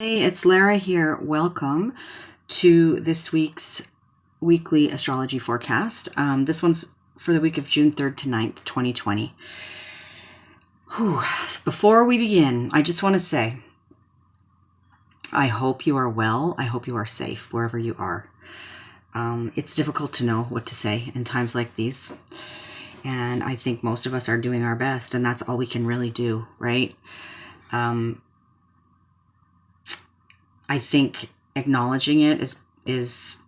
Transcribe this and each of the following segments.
Hey, it's Lara here. Welcome to this week's weekly astrology forecast. This one's for the week of June 3rd to 9th, 2020. Whew. Before we begin, I just want to say, I hope you are well. I hope you are safe wherever you are. It's difficult to know what to say in times like these. And I think most of us are doing our best, and that's all we can really do, right? I think acknowledging it is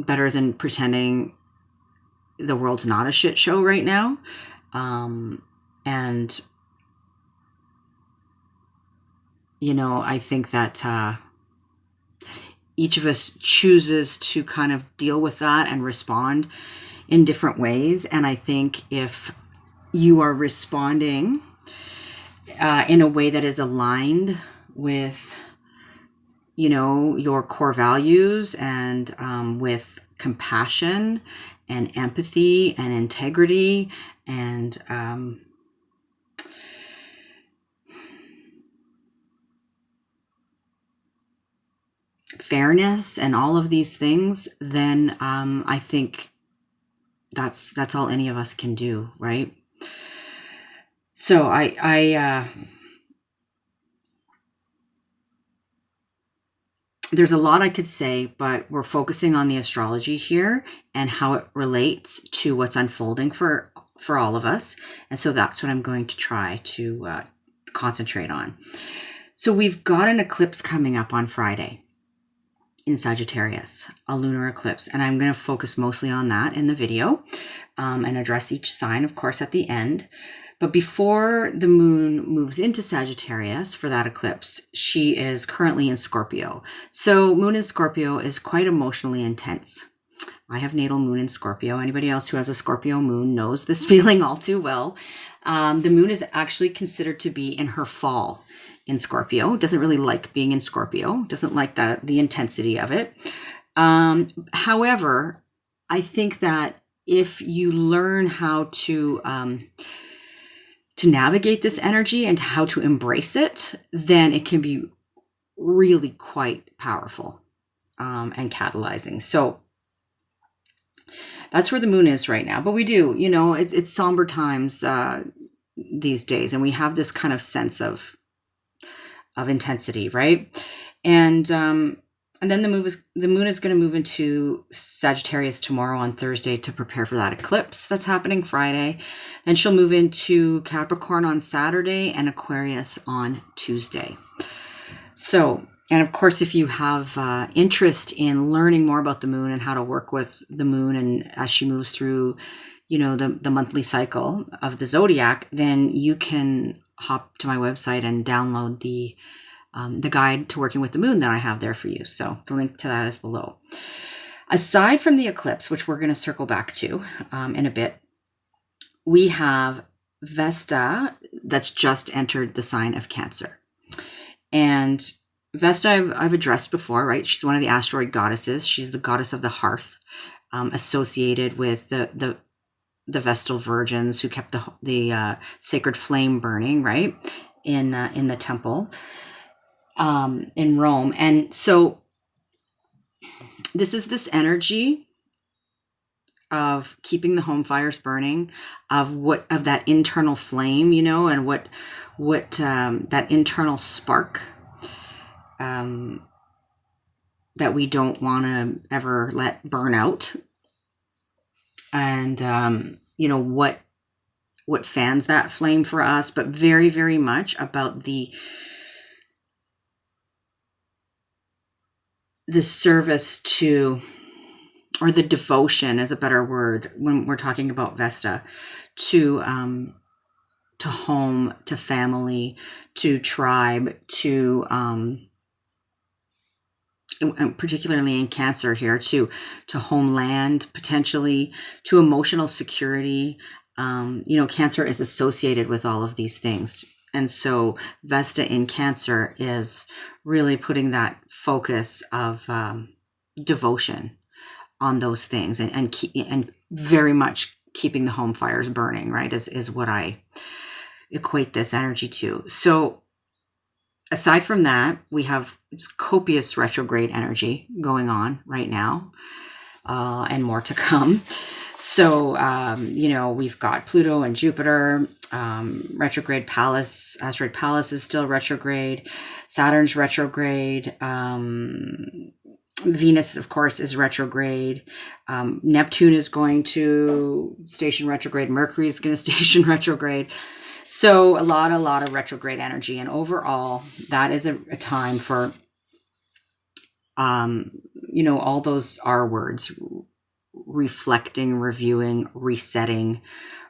better than pretending the world's not a shit show right now. And, I think that each of us chooses to kind of deal with that and respond in different ways. And I think if you are responding in a way that is aligned with, your core values and with compassion and empathy and integrity and fairness and all of these things, then I think that's all any of us can do, right? So there's a lot I could say, but we're focusing on the astrology here and how it relates to what's unfolding for all of us. And so that's what I'm going to try to concentrate on. So we've got an eclipse coming up on Friday in Sagittarius, a lunar eclipse. And I'm going to focus mostly on that in the video and address each sign, of course, at the end. But before the moon moves into Sagittarius for that eclipse, she is currently in Scorpio. So moon in Scorpio is quite emotionally intense. I have natal moon in Scorpio. Anybody else who has a Scorpio moon knows this feeling all too well. The moon is actually considered to be in her fall in Scorpio. Doesn't really like being in Scorpio. Doesn't like the intensity of it. However, I think that if you learn how to navigate this energy and how to embrace it, then it can be really quite powerful and catalyzing. So that's where the moon is right now. But we do, it's somber times these days, and we have this kind of sense of intensity, right? And then the moon is going to move into Sagittarius tomorrow on Thursday to prepare for that eclipse that's happening Friday. Then she'll move into Capricorn on Saturday and Aquarius on Tuesday. So, and of course, if you have interest in learning more about the moon and how to work with the moon and as she moves through, the monthly cycle of the zodiac, then you can hop to my website and download the guide to working with the moon that I have there for you. So the link to that is below. Aside from the eclipse, which we're going to circle back to in a bit, we have Vesta that's just entered the sign of Cancer. And Vesta I've addressed before, right? She's one of the asteroid goddesses. She's the goddess of the hearth, associated with the Vestal virgins who kept the sacred flame burning, right, in the temple in Rome. And so this is this energy of keeping the home fires burning, of that internal flame, and what that internal spark that we don't want to ever let burn out. And what fans that flame for us, but very, very much about the service to, or the devotion is a better word when we're talking about Vesta, to home, to family, to tribe, to particularly in Cancer here, to homeland, potentially to emotional security. Cancer is associated with all of these things. And so Vesta in Cancer is really putting that focus of devotion on those things and very much keeping the home fires burning, right, is what I equate this energy to. So aside from that, we have copious retrograde energy going on right now, and more to come. So, we've got Pluto and Jupiter, retrograde Pallas. Asteroid Pallas is still retrograde. Saturn's retrograde. Venus, of course, is retrograde. Neptune is going to station retrograde. Mercury is going to station retrograde. So a lot of retrograde energy. And overall, that is a time for, all those R words: reflecting, reviewing, resetting,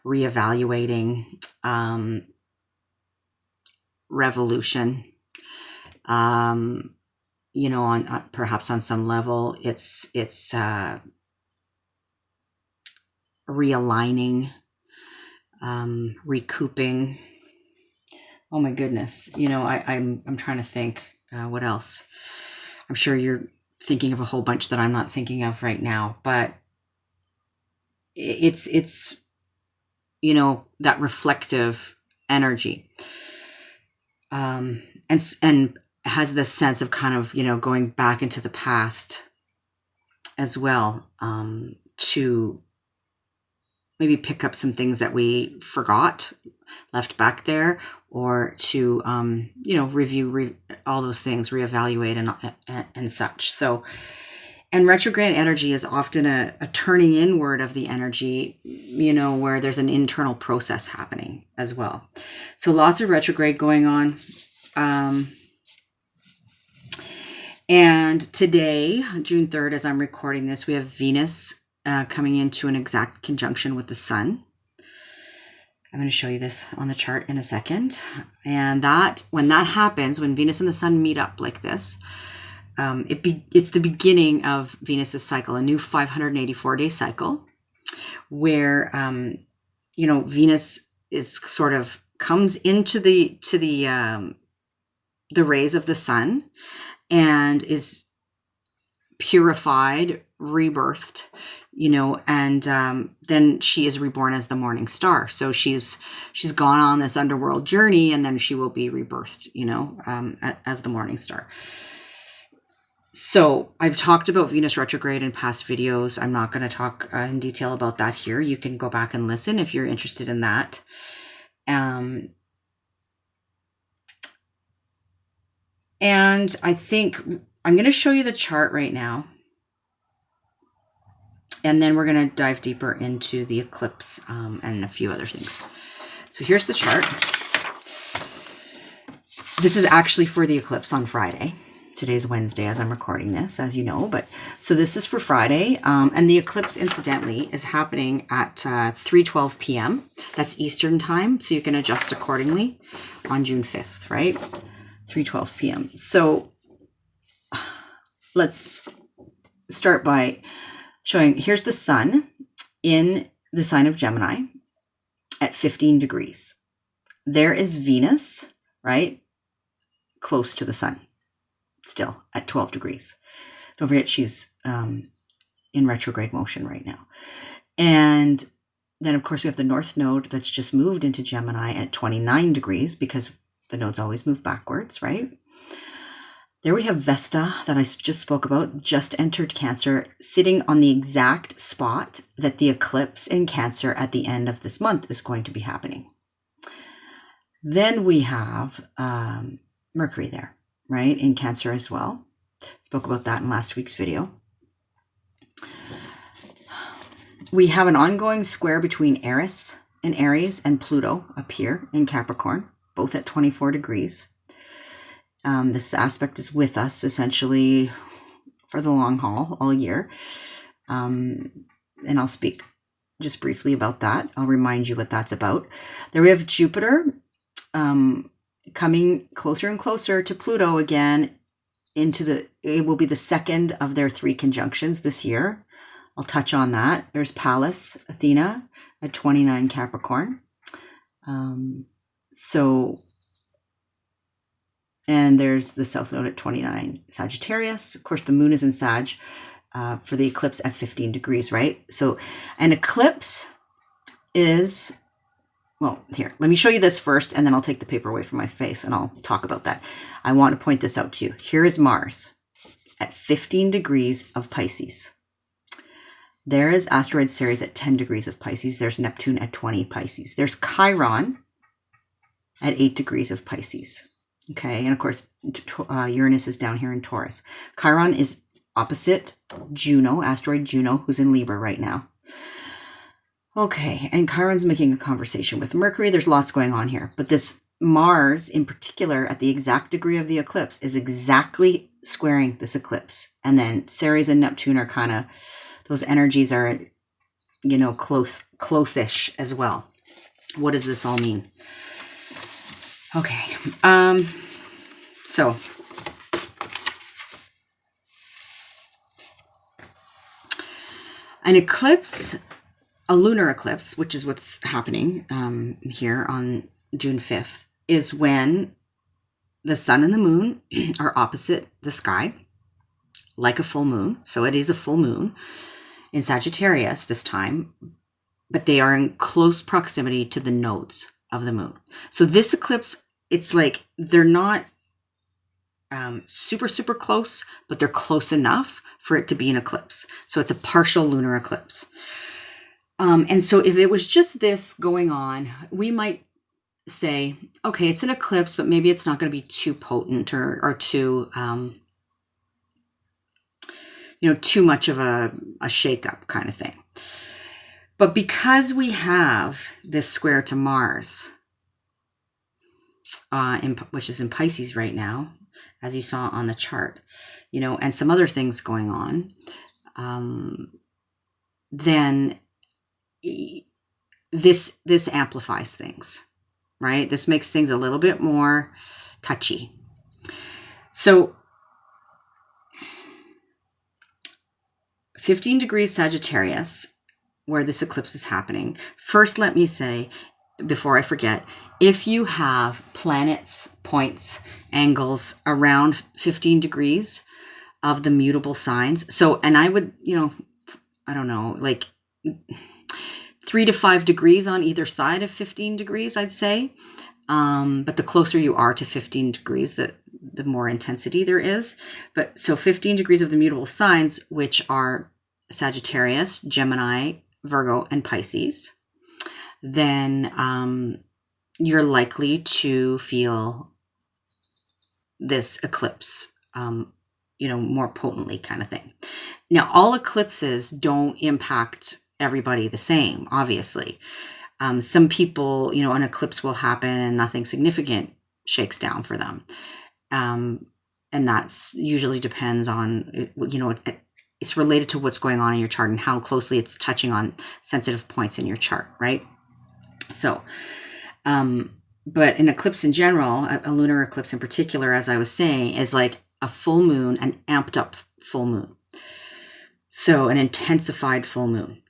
reevaluating, revolution. On perhaps on some level, it's realigning, recouping. Oh my goodness. I'm trying to think, what else? I'm sure you're thinking of a whole bunch that I'm not thinking of right now, but it's that reflective energy, and has this sense of kind of, going back into the past as well, to maybe pick up some things that we forgot, left back there, or to, review all those things, reevaluate and such. So, and retrograde energy is often a turning inward of the energy, where there's an internal process happening as well. So lots of retrograde going on. And today, June 3rd, as I'm recording this, we have Venus coming into an exact conjunction with the Sun. I'm going to show you this on the chart in a second. And when that happens, when Venus and the Sun meet up like this, it's the beginning of Venus's cycle, a new 584-day cycle, where Venus is sort of comes into the rays of the Sun and is purified, rebirthed, and then she is reborn as the morning star. So she's gone on this underworld journey, and then she will be rebirthed, as the morning star. So I've talked about Venus retrograde in past videos. I'm not going to talk in detail about that here. You can go back and listen if you're interested in that. And I think I'm going to show you the chart right now. And then we're going to dive deeper into the eclipse, and a few other things. So here's the chart. This is actually for the eclipse on Friday. Today's Wednesday as I'm recording this, as you know. But so this is for Friday. And the eclipse, incidentally, is happening at 3:12 p.m. That's Eastern time. So you can adjust accordingly on June 5th, right? 3:12 p.m. So let's start by showing, here's the Sun in the sign of Gemini at 15 degrees. There is Venus, right? Close to the Sun, still at 12 degrees. Don't forget, she's in retrograde motion right now. And then, of course, we have the North Node that's just moved into Gemini at 29 degrees, because the nodes always move backwards, right? There we have Vesta that I just spoke about, just entered Cancer, sitting on the exact spot that the eclipse in Cancer at the end of this month is going to be happening. Then we have Mercury there, right, in Cancer as well. Spoke about that in last week's video. We have an ongoing square between Eris and Aries and Pluto up here in Capricorn, both at 24 degrees. This aspect is with us essentially for the long haul, all year. And I'll speak just briefly about that. I'll remind you what that's about. There we have Jupiter coming closer and closer to Pluto again it will be the second of their 3 conjunctions this year. I'll touch on that. There's Pallas, Athena at 29 Capricorn. And there's the South Node at 29 Sagittarius. Of course, the moon is in Sag for the eclipse at 15 degrees, right? So an eclipse is well, here, let me show you this first, and then I'll take the paper away from my face and I'll talk about that. I want to point this out to you. Here is Mars at 15 degrees of Pisces. There is asteroid Ceres at 10 degrees of Pisces. There's Neptune at 20 Pisces. There's Chiron at 8 degrees of Pisces. Okay, and of course, Uranus is down here in Taurus. Chiron is opposite Juno, asteroid Juno, who's in Libra right now. Okay, and Chiron's making a conversation with Mercury. There's lots going on here. But this Mars, in particular, at the exact degree of the eclipse, is exactly squaring this eclipse. And then Ceres and Neptune are kind of, those energies are, you know, close-ish as well. What does this all mean? Okay, so an eclipse, a lunar eclipse, which is what's happening here on June 5th, is when the sun and the moon are opposite the sky, like a full moon. So it is a full moon in Sagittarius this time, but they are in close proximity to the nodes of the moon. So this eclipse, it's like they're not super, super close, but they're close enough for it to be an eclipse. So it's a partial lunar eclipse. And so if it was just this going on, we might say, okay, it's an eclipse, but maybe it's not going to be too potent or too, you know, too much of a shakeup kind of thing. But because we have this square to Mars, which is in Pisces right now, as you saw on the chart, you know, and some other things going on, then this amplifies things, right? This makes things a little bit more touchy. So 15 degrees Sagittarius, where this eclipse is happening. First, let me say, before I forget, if you have planets, points, angles around 15 degrees of the mutable signs, so, and I would, you know, I don't know, like 3 to 5 degrees on either side of 15 degrees, I'd say. But the closer you are to 15 degrees, the more intensity there is. But so 15 degrees of the mutable signs, which are Sagittarius, Gemini, Virgo, and Pisces, then you're likely to feel this eclipse, you know, more potently kind of thing. Now, all eclipses don't impact everybody the same, obviously. Some people, you know, an eclipse will happen and nothing significant shakes down for them. And that's usually depends on, you know, it's related to what's going on in your chart and how closely it's touching on sensitive points in your chart, right? So, but an eclipse in general, a lunar eclipse in particular, as I was saying, is like a full moon, an amped up full moon. So an intensified full moon.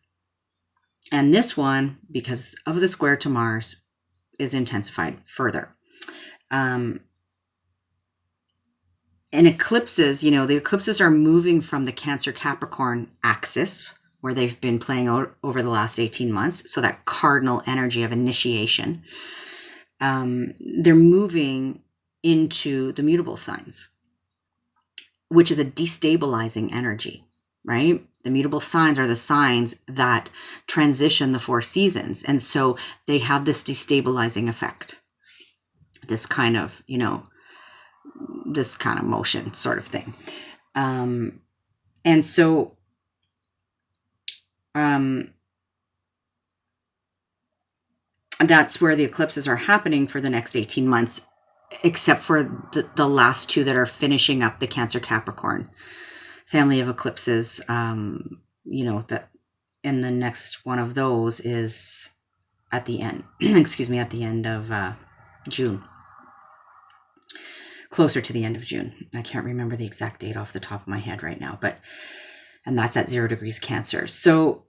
And this one, because of the square to Mars, is intensified further. And eclipses, you know, the eclipses are moving from the Cancer-Capricorn axis, where they've been playing out over the last 18 months. So that cardinal energy of initiation, they're moving into the mutable signs, which is a destabilizing energy, right? The mutable signs are the signs that transition the 4 seasons. And so they have this destabilizing effect, this kind of, you know, this kind of motion sort of thing. And so, that's where the eclipses are happening for the next 18 months, except for the last 2 that are finishing up the Cancer-Capricorn family of eclipses. You know, that, and the next one of those is at the end, excuse me, at the end of June. Closer to the end of June. I can't remember the exact date off the top of my head right now, but, and that's at 0 degrees Cancer. So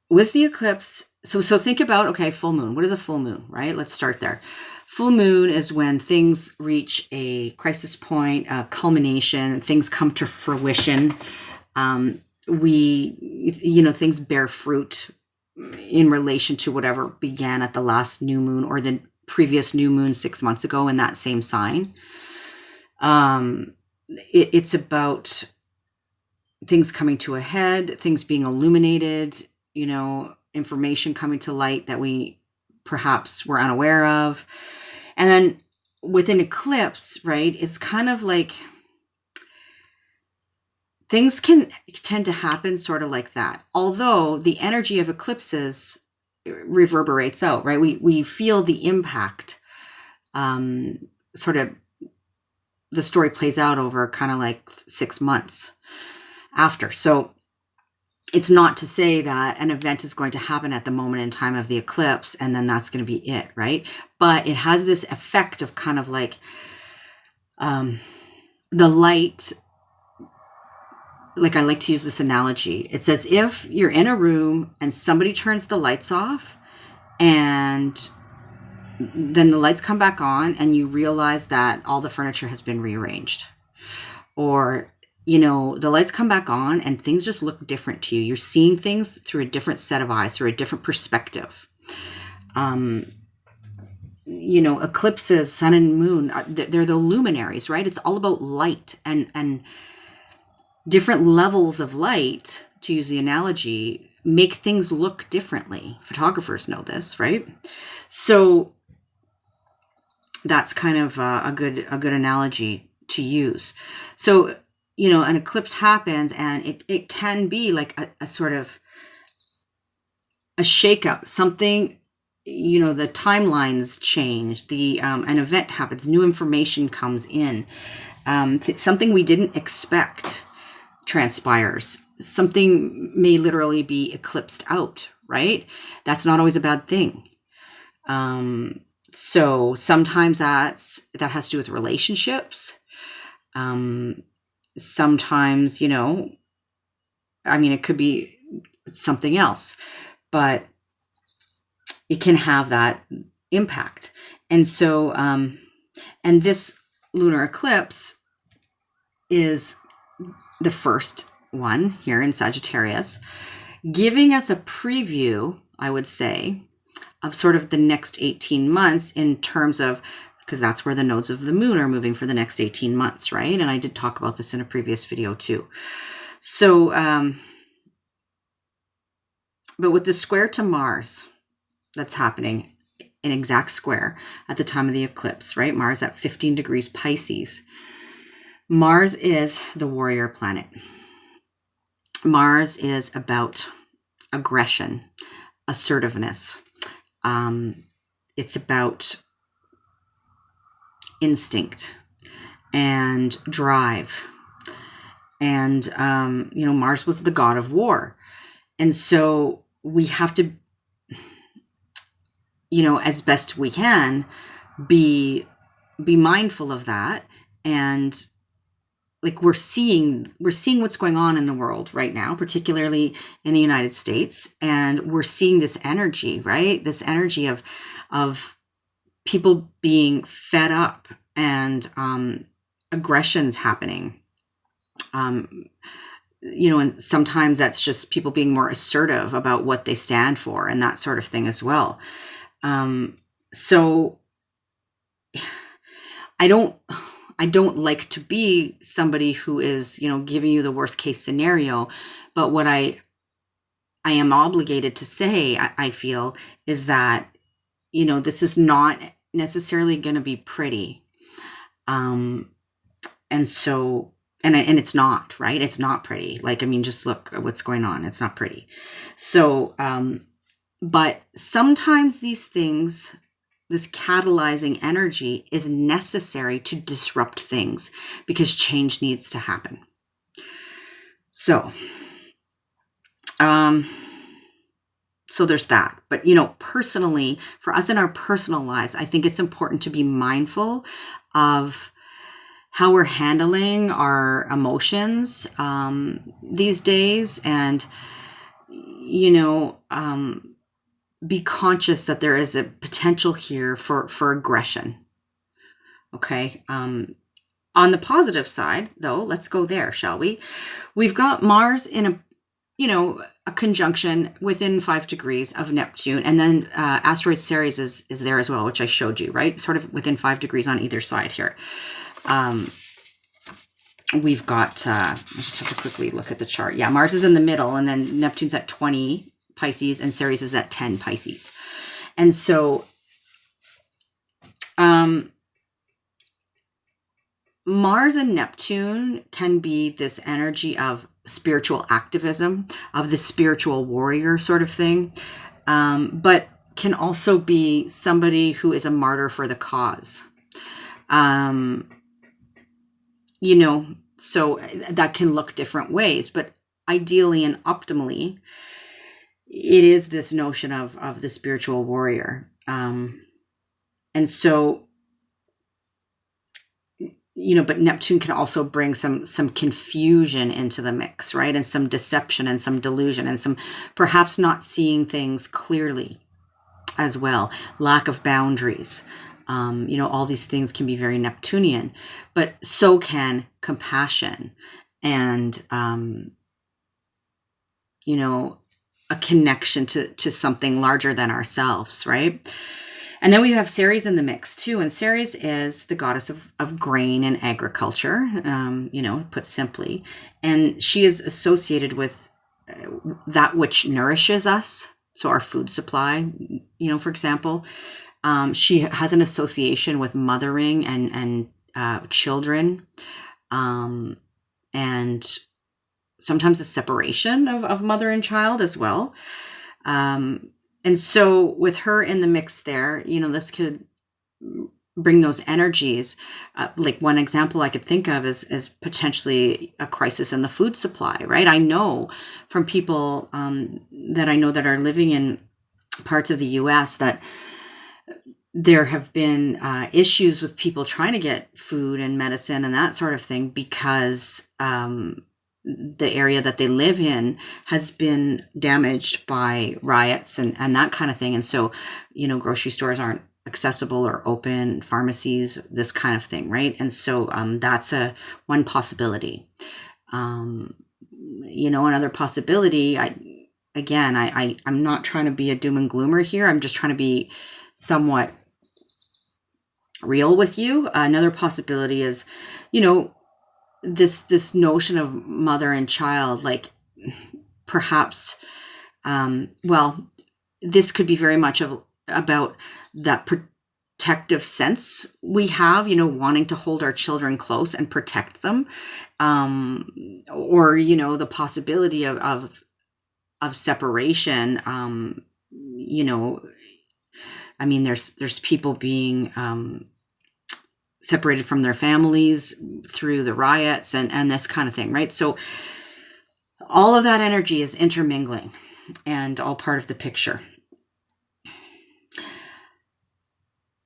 with the eclipse, so think about, okay, full moon. What is a full moon, right? Let's start there. Full moon is when things reach a crisis point, a culmination, things come to fruition. You know, things bear fruit, in relation to whatever began at the last new moon or the previous new moon 6 months ago in that same sign. It's about things coming to a head, things being illuminated, information coming to light that we perhaps were unaware of. And then with an eclipse, right, it's kind of like things can tend to happen sort of like that. Although the energy of eclipses reverberates out, right? We feel the impact. Sort of the story plays out over kind of like 6 months after. So it's not to say that an event is going to happen at the moment in time of the eclipse and then that's going to be it, right? But it has this effect of kind of like the light. Like, I like to use this analogy. It's as if you're in a room and somebody turns the lights off and then the lights come back on and you realize that all the furniture has been rearranged. Or, the lights come back on and things just look different to you. You're seeing things through a different set of eyes, through a different perspective. Eclipses, sun and moon, they're the luminaries, right? It's all about light and different levels of light, to use the analogy, make things look differently. Photographers know this, right? So that's kind of a good analogy to use. So, an eclipse happens and it can be like a sort of a shakeup, something, the timelines change, an event happens, new information comes in, something we didn't expect transpires. Something may literally be eclipsed out, right? That's not always a bad thing. So sometimes that has to do with relationships. Sometimes, it could be something else, but it can have that impact. And so, and this lunar eclipse is the first one here in Sagittarius, giving us a preview, I would say, of sort of the next 18 months in terms of, because that's where the nodes of the moon are moving for the next 18 months, right? And I did talk about this in a previous video too. So, but with the square to Mars that's happening, an exact square at the time of the eclipse, right? Mars at 15 degrees Pisces. Mars is the warrior planet. Mars is about aggression, assertiveness. It's about instinct and drive. And, Mars was the god of war. And so we have to, as best we can, be mindful of that. And like we're seeing what's going on in the world right now, particularly in the United States. And we're seeing this energy, right? This energy of people being fed up and aggressions happening. And sometimes that's just people being more assertive about what they stand for and that sort of thing as well. So I don't like to be somebody who is, giving you the worst case scenario, but what I am obligated to say, I feel, is that, this is not necessarily going to be pretty. And so, and it's not, right? It's not pretty. Like, just look at what's going on. It's not pretty. So, but sometimes these things, this catalyzing energy is necessary to disrupt things because change needs to happen. So, so there's that. But, personally, for us in our personal lives, I think it's important to be mindful of how we're handling our emotions these days and, be conscious that there is a potential here for aggression. Okay. On the positive side, though, let's go there, shall we? We've got Mars in a conjunction within 5 degrees of Neptune. And then asteroid Ceres is there as well, which I showed you, right? Sort of within 5 degrees on either side here. We've got, I just have to quickly look at the chart. Yeah, Mars is in the middle, and then Neptune's at 20 Pisces, and Ceres is at 10 Pisces. And so Mars and Neptune can be this energy of spiritual activism, of the spiritual warrior sort of thing, but can also be somebody who is a martyr for the cause. So that can look different ways, but ideally and optimally, it is this notion of the spiritual warrior. And so, but Neptune can also bring some confusion into the mix, right? And some deception and some delusion and some perhaps not seeing things clearly as well. Lack of boundaries. All these things can be very Neptunian, but so can compassion and, a connection to something larger than ourselves, right? And then we have Ceres in the mix too. And Ceres is the goddess of grain and agriculture, put simply. And she is associated with that which nourishes us. So our food supply, for example. She has an association with mothering and children, and sometimes a separation of mother and child as well. And so with her in the mix there, this could bring those energies. Like one example I could think of is potentially a crisis in the food supply, right? I know from people that I know that are living in parts of the U.S. that there have been issues with people trying to get food and medicine and that sort of thing because the area that they live in has been damaged by riots and that kind of thing. And so, grocery stores aren't accessible or open, pharmacies, this kind of thing, right? And so that's one possibility. Another possibility, I'm not trying to be a doom and gloomer here. I'm just trying to be somewhat real with you. Another possibility is, this notion of mother and child, like perhaps, this could be very much about that protective sense we have, wanting to hold our children close and protect them, or the possibility of separation. There's people being separated from their families through the riots and this kind of thing, right? So all of that energy is intermingling and all part of the picture.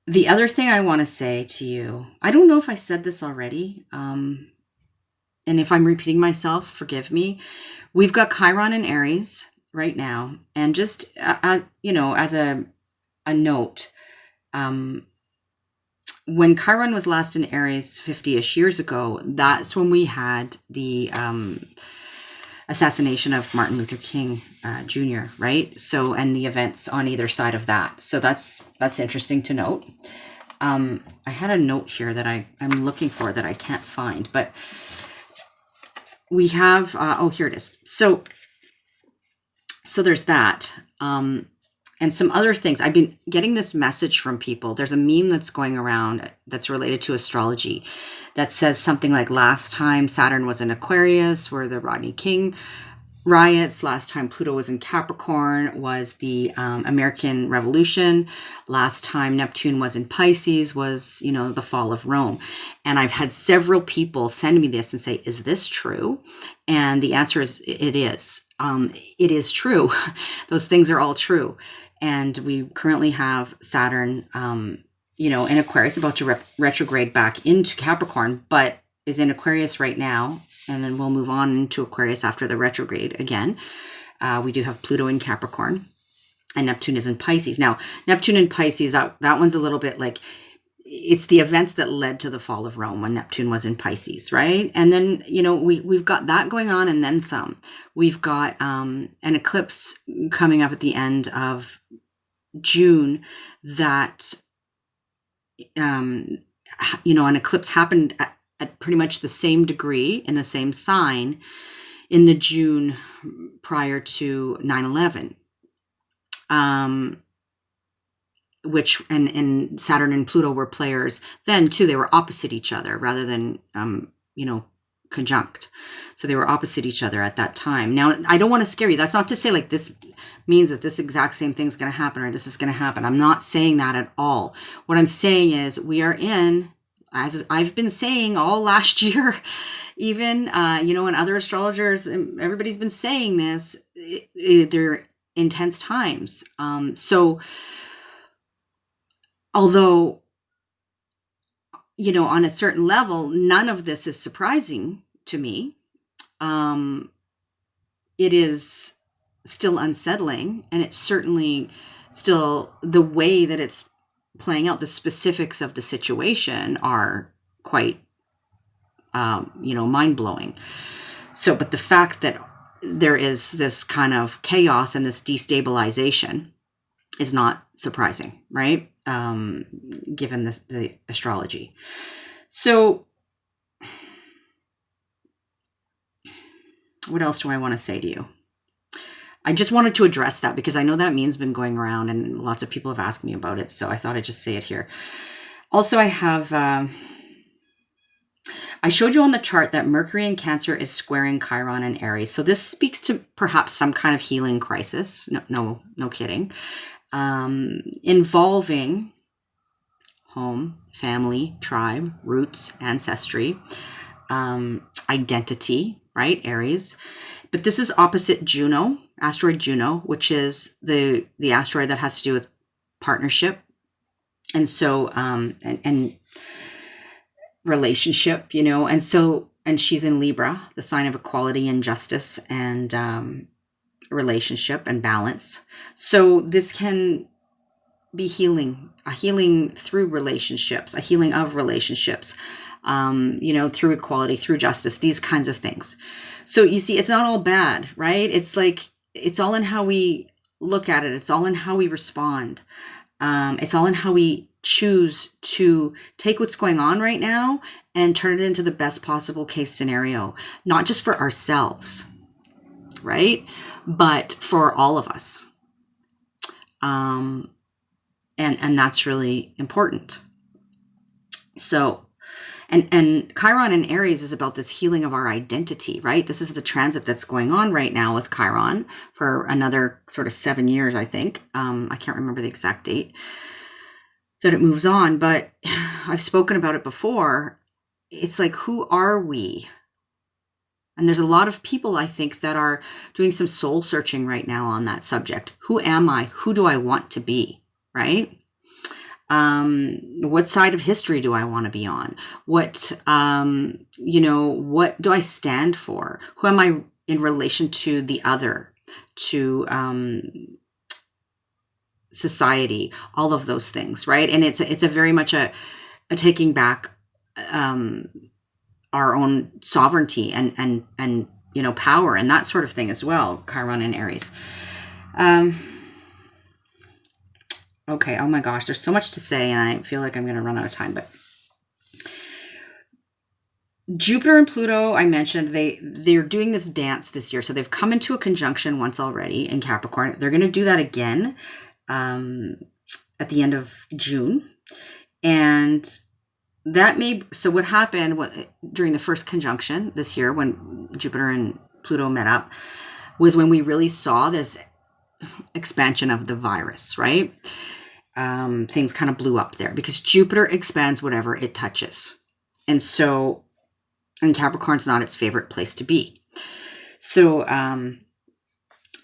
The other thing I want to say to you, I don't know if I said this already, and if I'm repeating myself, forgive me. We've got Chiron in Aries right now, and just as a note, when Chiron was last in Aries 50-ish years ago, that's when we had the assassination of Martin Luther King Jr., right? So, and the events on either side of that. So that's interesting to note. I had a note here that I'm looking for that I can't find, but we have, here it is. So there's that. And some other things. I've been getting this message from people. There's a meme that's going around that's related to astrology that says something like, last time Saturn was in Aquarius were the Rodney King riots. Last time Pluto was in Capricorn was the American Revolution. Last time Neptune was in Pisces was, the fall of Rome. And I've had several people send me this and say, is this true? And the answer is, it is. It is true. Those things are all true. And we currently have Saturn, in Aquarius, about to retrograde back into Capricorn, but is in Aquarius right now. And then we'll move on into Aquarius after the retrograde again. We do have Pluto in Capricorn, and Neptune is in Pisces. Now, Neptune in Pisces, that one's a little bit like, it's the events that led to the fall of Rome when Neptune was in Pisces, right? And then, we've got that going on and then some. We've got an eclipse coming up at the end of June that, an eclipse happened at pretty much the same degree in the same sign in the June prior to 9/11. Which and Saturn and Pluto were players then too. They were opposite each other rather than conjunct. So they were opposite each other at that time. Now, I don't want to scare you. That's not to say like this means that this exact same thing's going to happen or this is going to happen. I'm not saying that at all. What I'm saying is we are in, as I've been saying all last year, even and other astrologers, everybody's been saying this. They're intense times. So although, on a certain level, none of this is surprising to me. It is still unsettling, and it's certainly still the way that it's playing out. The specifics of the situation are quite, mind-blowing. So, but the fact that there is this kind of chaos and this destabilization is not surprising, right? Given the astrology. So what else do I want to say to you? I just wanted to address that because I know that meme's been going around and lots of people have asked me about it. So I thought I'd just say it here. Also, I have, I showed you on the chart that Mercury in Cancer is squaring Chiron in Aries. So this speaks to perhaps some kind of healing crisis. No kidding. Involving home, family, tribe, roots, ancestry, identity, right? Aries. But this is opposite Juno, asteroid Juno, which is the asteroid that has to do with partnership. And so, and relationship, and she's in Libra, the sign of equality and justice and, relationship and balance. So this can be healing, a healing through relationships, a healing of relationships, through equality, through justice, these kinds of things. So you see, it's not all bad, right? It's like, it's all in how we look at it. It's all in how we respond. It's all in how we choose to take what's going on right now and turn it into the best possible case scenario, not just for ourselves, right? But for all of us. And that's really important. So, and Chiron in Aries is about this healing of our identity, right? This is the transit that's going on right now with Chiron for another sort of 7 years, I think. I can't remember the exact date that it moves on, but I've spoken about it before. It's like, who are we? And there's a lot of people, I think, that are doing some soul searching right now on that subject. Who am I? Who do I want to be? Right? What side of history do I want to be on? What do I stand for? Who am I in relation to the other, to society, all of those things, right? And it's a very much a taking back our own sovereignty and power and that sort of thing as well. Chiron and Aries. Okay. Oh my gosh, there's so much to say, and I feel like I'm going to run out of time. But Jupiter and Pluto, I mentioned, they're doing this dance this year. So they've come into a conjunction once already in Capricorn. They're going to do that again at the end of June, and so what happened during the first conjunction this year when Jupiter and Pluto met up was when we really saw this expansion of the virus, right? Things kind of blew up there because Jupiter expands whatever it touches. And so, and Capricorn's not its favorite place to be. So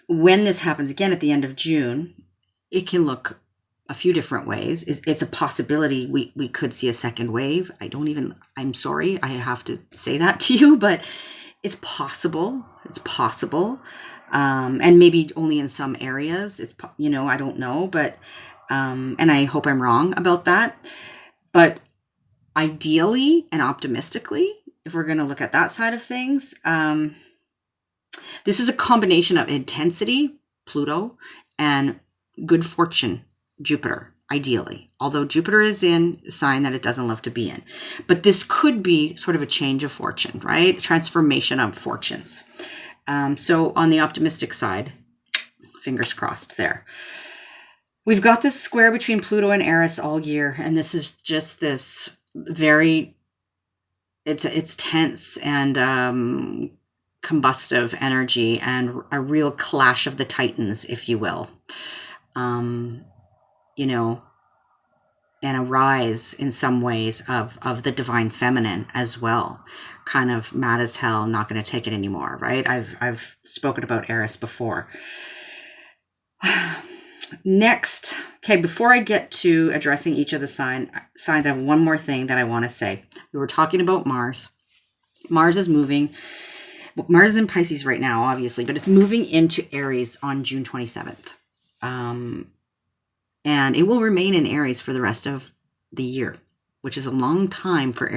when this happens again at the end of June, it can look a few different ways. It's a possibility we could see a second wave. I'm sorry, I have to say that to you, but it's possible. It's possible. And maybe only in some areas. I don't know, but, and I hope I'm wrong about that. But ideally and optimistically, if we're going to look at that side of things, this is a combination of intensity, Pluto, and good fortune, Jupiter, ideally. Although Jupiter is in a sign that it doesn't love to be in. But this could be sort of a change of fortune, right? Transformation of fortunes. So on the optimistic side, fingers crossed there. We've got this square between Pluto and Eris all year, and this is just this very, it's tense and combustive energy and a real clash of the titans, if you will. You know, and a rise in some ways of the divine feminine as well. Kind of mad as hell, not going to take it anymore, right? I've spoken about Eris before. Next, okay, before I get to addressing each of the signs, I have one more thing that I want to say. We were talking about Mars. Mars is moving. Mars is in Pisces right now, obviously, but it's moving into Aries on June 27th. And it will remain in Aries for the rest of the year, which is a long time for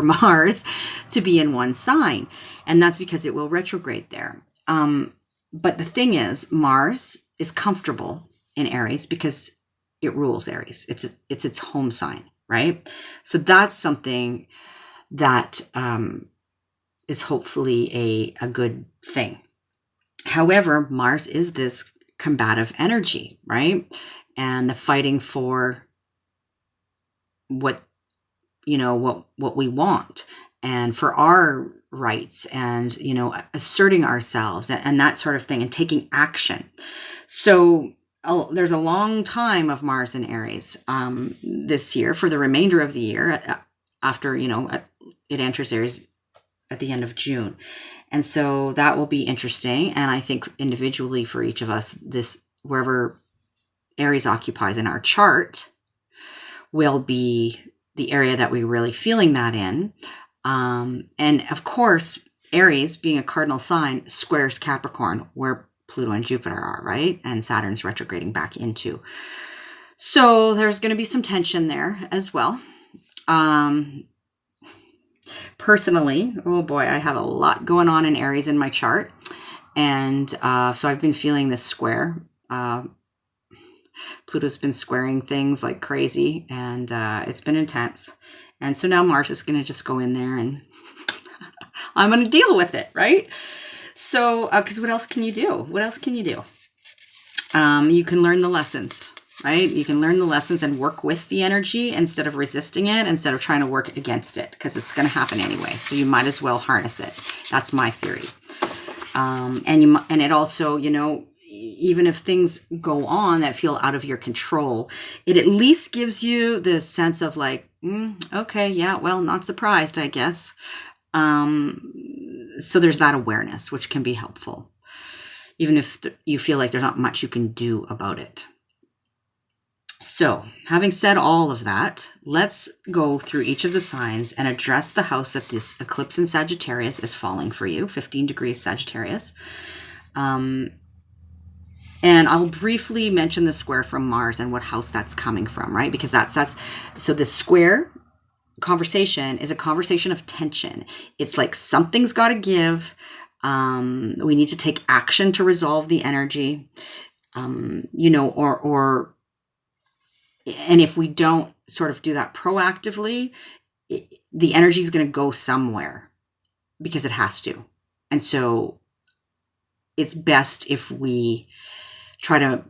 Mars to be in one sign. And that's because it will retrograde there. But the thing is, Mars is comfortable in Aries because it rules Aries. It's its home sign, right? So that's something that is hopefully a good thing. However, Mars is this combative energy, right? And the fighting for what we want and for our rights and, asserting ourselves and that sort of thing and taking action. So there's a long time of Mars in Aries this year for the remainder of the year after, it enters Aries at the end of June. And so that will be interesting. And I think individually for each of us, this, wherever Aries occupies in our chart, will be the area that we're really feeling that in. And of course, Aries, being a cardinal sign, squares Capricorn, where Pluto and Jupiter are, right? And Saturn's retrograding back into. So there's going to be some tension there as well. Personally, oh boy, I have a lot going on in Aries in my chart. And so I've been feeling this square. Pluto's been squaring things like crazy, and it's been intense. And so now Mars is going to just go in there and I'm going to deal with it, right? So, because what else can you do? What else can you do? You can learn the lessons, right? You can learn the lessons and work with the energy instead of resisting it, instead of trying to work against it, because it's going to happen anyway. So you might as well harness it. That's my theory. And it also, even if things go on that feel out of your control, it at least gives you the sense of like, okay, yeah, well, not surprised, I guess. So there's that awareness, which can be helpful, even if you feel like there's not much you can do about it. So having said all of that, let's go through each of the signs and address the house that this eclipse in Sagittarius is falling for you, 15 degrees Sagittarius. And I'll briefly mention the square from Mars and what house that's coming from, right? Because that's so the square conversation is a conversation of tension. It's like something's got to give. We need to take action to resolve the energy, and if we don't sort of do that proactively, the energy is going to go somewhere because it has to. And so it's best if we try to,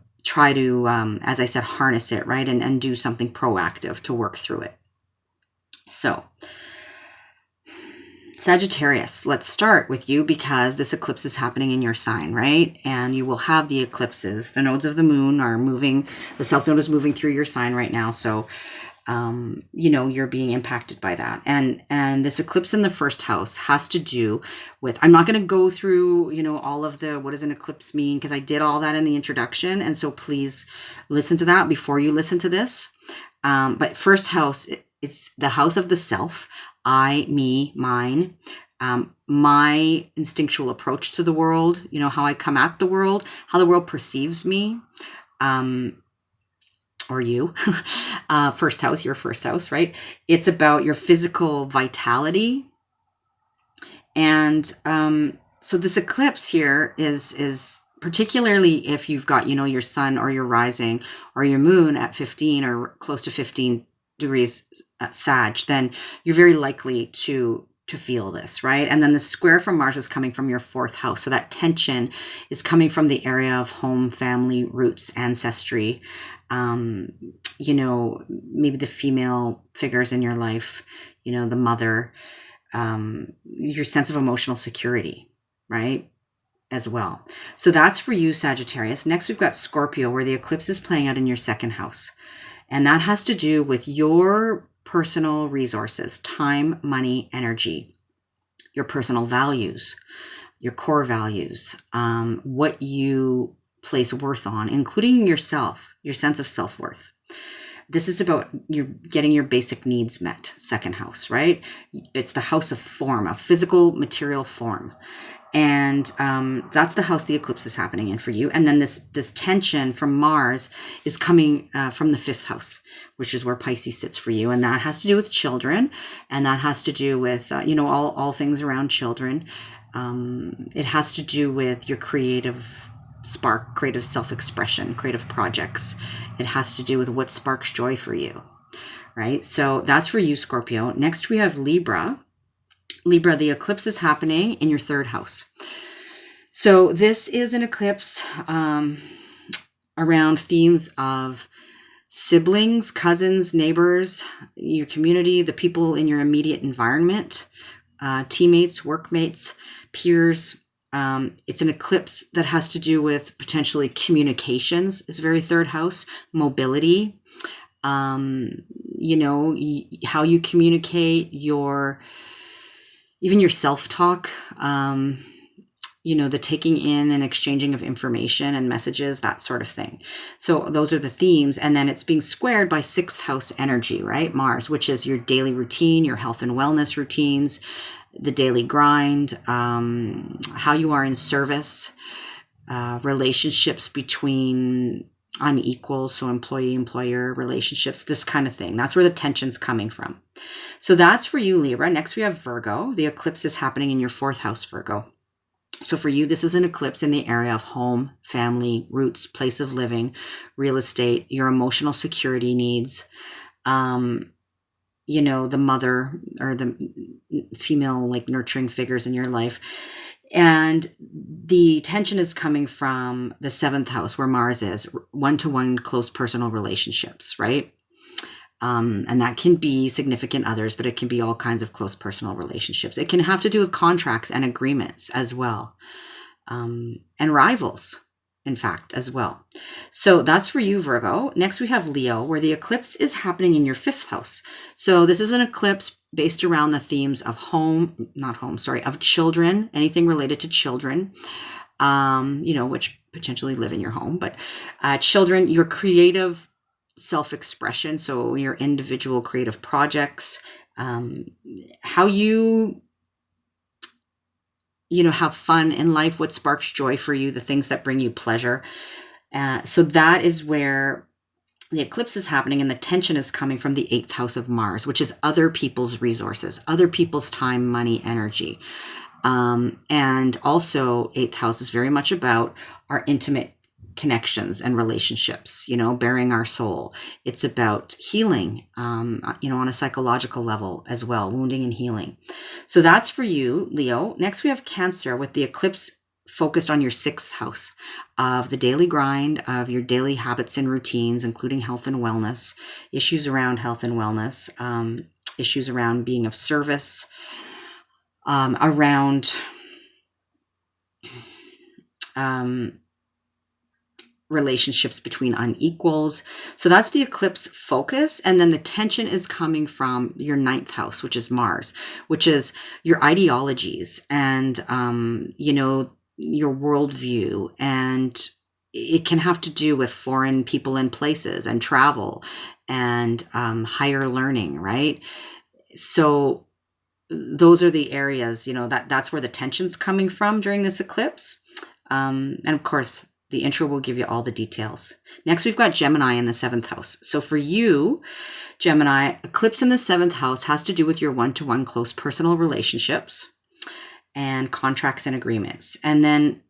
as I said, harness it, right? And do something proactive to work through it. So Sagittarius, let's start with you because this eclipse is happening in your sign, right? And you will have the eclipses. The nodes of the moon are moving. The south node is moving through your sign right now. So, you're being impacted by that. And this eclipse in the first house has to do with, I'm not going to go through, all of the, what does an eclipse mean? Because I did all that in the introduction. And so please listen to that before you listen to this. But first house, it's the house of the self. I, me, mine, my instinctual approach to the world, how I come at the world, how the world perceives me. or you, first house, your first house, right? It's about your physical vitality. And so this eclipse here is particularly if you've got, your sun or your rising or your moon at 15 or close to 15 degrees at Sag, then you're very likely to feel this, right? And then the square from Mars is coming from your fourth house. So that tension is coming from the area of home, family, roots, ancestry, maybe the female figures in your life, the mother, your sense of emotional security, right? As well. So that's for you, Sagittarius. Next, we've got Scorpio, where the eclipse is playing out in your second house. And that has to do with your personal resources, time, money, energy, your personal values, your core values, what you place worth on, including yourself, your sense of self-worth. This is about you getting your basic needs met, second house, right? It's the house of form, a physical material form. And that's the house the eclipse is happening in for you. And then this tension from Mars is coming from the fifth house, which is where Pisces sits for you. And that has to do with children. And that has to do with, all things around children. It has to do with your creative spark, creative self-expression, creative projects. It has to do with what sparks joy for you, right? So that's for you, Scorpio. Next, we have Libra. Libra, the eclipse is happening in your third house. So this is an eclipse around themes of siblings, cousins, neighbors, your community, the people in your immediate environment, teammates, workmates, peers. It's an eclipse that has to do with potentially communications. It's very third house, mobility, how you communicate, even your self-talk, the taking in and exchanging of information and messages, that sort of thing. So those are the themes. And then it's being squared by sixth house energy, right? Mars, which is your daily routine, your health and wellness routines, the daily grind, how you are in service, relationships between unequals, so employee-employer relationships, this kind of thing. That's where the tension's coming from. So that's for you, Libra. Next, we have Virgo. The eclipse is happening in your fourth house, Virgo. So for you, this is an eclipse in the area of home, family, roots, place of living, real estate, your emotional security needs, the mother or the female, like nurturing figures in your life. And the tension is coming from the seventh house where Mars is, one-to-one close personal relationships, right? And that can be significant others, but it can be all kinds of close personal relationships. It can have to do with contracts and agreements as well, and rivals, in fact, as well. So that's for you, Virgo. Next, we have Leo, where the eclipse is happening in your fifth house. So this is an eclipse based around the themes of of children, anything related to children, which potentially live in your home, but children, your creative self-expression, so your individual creative projects, how you have fun in life, what sparks joy for you, the things that bring you pleasure. So that is where the eclipse is happening, and the tension is coming from the eighth house of Mars, which is other people's resources, other people's time, money, energy. And also eighth house is very much about our intimate connections and relationships, bearing our soul. It's about healing, on a psychological level as well, wounding and healing. So that's for you, Leo. Next, we have Cancer, with the eclipse focused on your sixth house of the daily grind, of your daily habits and routines, including health and wellness, issues around health and wellness, issues around being of service, around relationships between unequals. So that's the eclipse focus. And then the tension is coming from your ninth house, which is Mars, which is your ideologies and, your worldview. And it can have to do with foreign people and places and travel and higher learning, right? So those are the areas, that's where the tension's coming from during this eclipse. And of course, The intro will give you all the details. Next, we've got Gemini in the 7th house. So for you, Gemini, eclipse in the 7th house has to do with your one-to-one close personal relationships and contracts and agreements. And then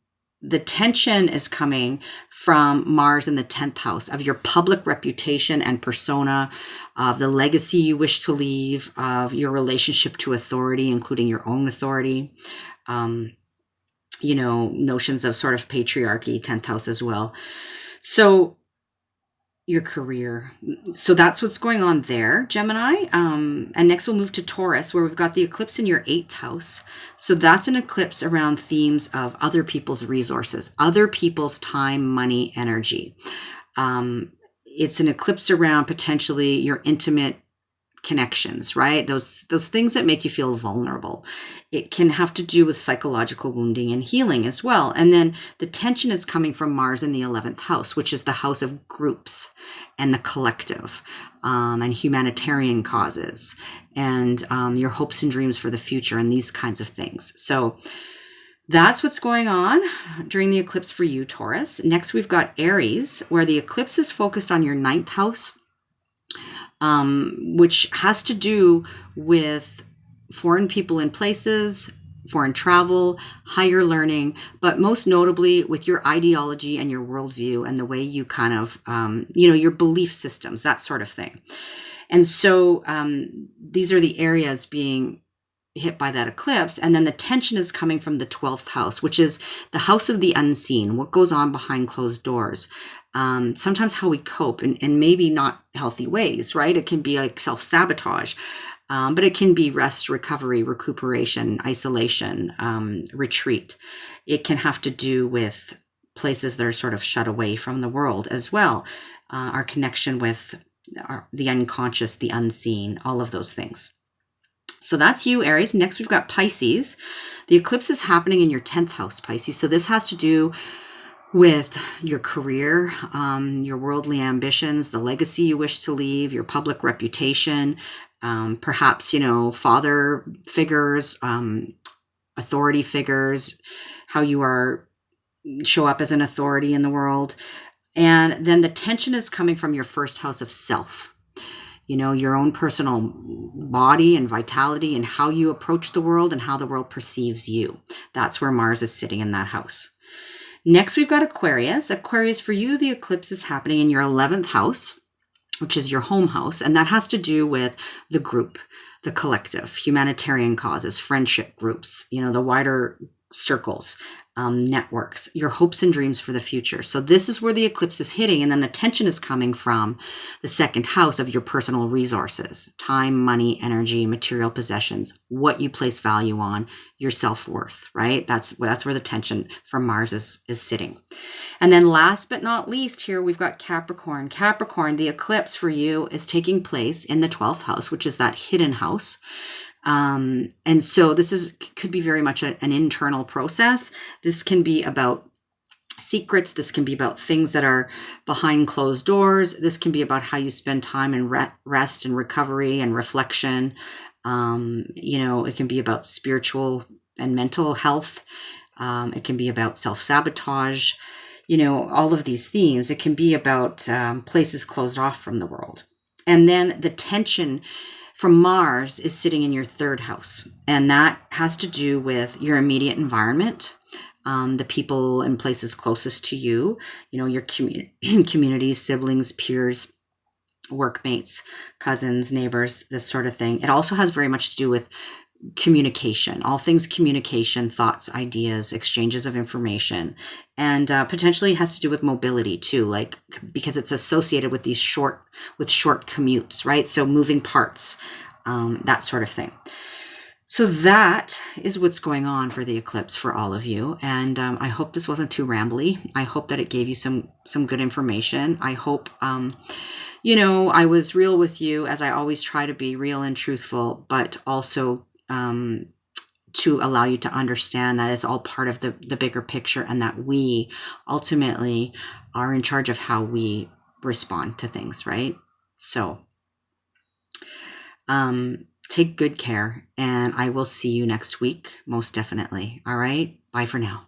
the tension is coming from Mars in the 10th house of your public reputation and persona, of the legacy you wish to leave, of your relationship to authority, including your own authority, notions of sort of patriarchy, 10th house as well. So your career. So that's what's going on there, Gemini. And next we'll move to Taurus, where we've got the eclipse in your 8th house. So that's an eclipse around themes of other people's resources, other people's time, money, energy. It's an eclipse around potentially your intimate connections, right? Those things that make you feel vulnerable. It can have to do with psychological wounding and healing as well. And then the tension is coming from Mars in the 11th house, which is the house of groups and the collective, and humanitarian causes, and your hopes and dreams for the future and these kinds of things. So that's what's going on during the eclipse for you, Taurus. Next, we've got Aries, where the eclipse is focused on your 9th house, which has to do with foreign people and places, foreign travel, higher learning, but most notably with your ideology and your worldview and the way you kind of, your belief systems, that sort of thing. And so these are the areas being hit by that eclipse. And then the tension is coming from the 12th house, which is the house of the unseen, what goes on behind closed doors. Sometimes how we cope in maybe not healthy ways, right? It can be like self-sabotage, but it can be rest, recovery, recuperation, isolation, retreat. It can have to do with places that are sort of shut away from the world as well. Our connection with the unconscious, the unseen, all of those things. So that's you, Aries. Next, we've got Pisces. The eclipse is happening in your 10th house, Pisces. So this has to do with your career, your worldly ambitions, the legacy you wish to leave, your public reputation, perhaps, father figures, authority figures, how you show up as an authority in the world. And then the tension is coming from your 1st house of self. Your own personal body and vitality and how you approach the world and how the world perceives you. That's where Mars is sitting in that house. Next, we've got Aquarius. Aquarius, for you, the eclipse is happening in your 11th house, which is your home house. And that has to do with the group, the collective, humanitarian causes, friendship groups, the wider circles, networks, your hopes and dreams for the future. So this is where the eclipse is hitting. And then the tension is coming from the 2nd house of your personal resources, time, money, energy, material possessions, what you place value on, your self-worth, right? That's where the tension from Mars is sitting. And then last but not least, here we've got Capricorn. Capricorn, the eclipse for you is taking place in the 12th house, which is that hidden house. And so this could be very much an internal process. This can be about secrets. This can be about things that are behind closed doors. This can be about how you spend time in rest and recovery and reflection. It can be about spiritual and mental health. It can be about self-sabotage, all of these themes. It can be about places closed off from the world. And then the tension from Mars is sitting in your 3rd house. And that has to do with your immediate environment, the people and places closest to you, your communities, siblings, peers, workmates, cousins, neighbors, this sort of thing. It also has very much to do with communication, all things communication, thoughts, ideas, exchanges of information, and potentially has to do with mobility too, like because it's associated with these short commutes, right? So moving parts, that sort of thing. So that is what's going on for the eclipse for all of you. And I hope this wasn't too rambly. I hope that it gave you some good information. I hope, I was real with you, as I always try to be real and truthful, but also to allow you to understand that it's all part of the bigger picture, and that we ultimately are in charge of how we respond to things, right? So take good care, and I will see you next week, most definitely. All right. Bye for now.